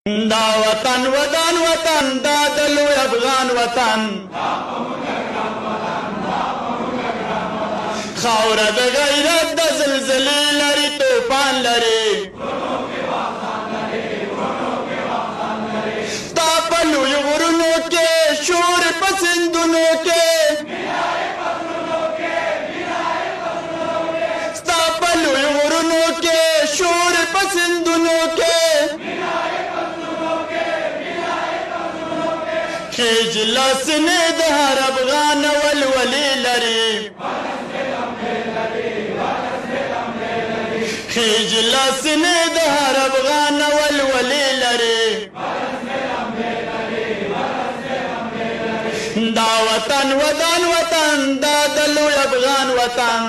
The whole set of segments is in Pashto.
دا وطن ودان وطن دا د لوی افغان وطن خاوره د غیرت د زلزلې لري توفان لري ستا په لوی غرونو کې شور په سیندونو کې ستا په لوی غرونو کې شور په سیندونو کې خیج لاسنې د هر افغان ولولې لري خیج لاسنې د هر افغان ولولې لري دا وطن ودان وطن دا د لوی افغان وطن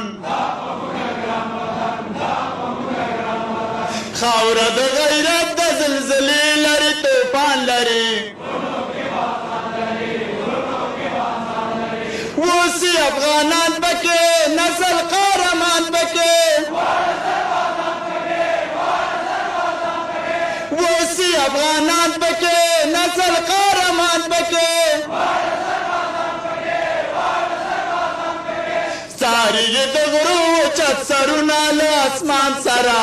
خاوره د غیرت د زلزلې لري توفان لري وسی افغانان پکې نسل قهرمان پکې وسی افغانان پکې نسل قهرمان پکې ساری د غرو چت سرونه له اسمان سره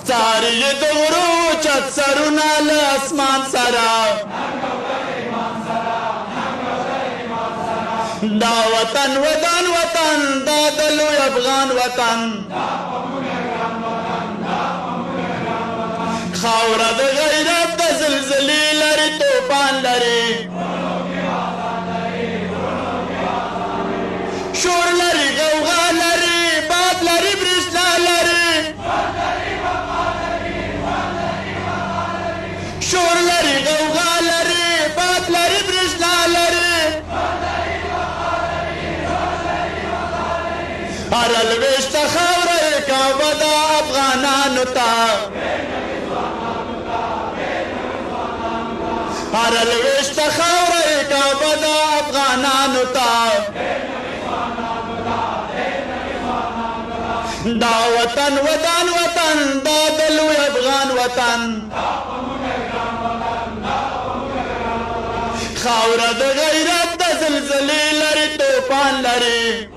ساری د غرو چت سرونه له اسمان سره دا وطن ودان وطن دا د لوی افغان وطن خاوره د غیرت د زلزلې لري توفان لري شور لري غوغا لري باد لري برېښنا لري شور لري غوغا لري باد لري برېښنا لري هر الوشت خاوره کعبه د افغانانو ته هر الوشت خاوره کعبه د افغانانو ته دا وطن ودان وطن دا د لوی افغان وطن خاوره د غیرت د زلزلې لري توفان لري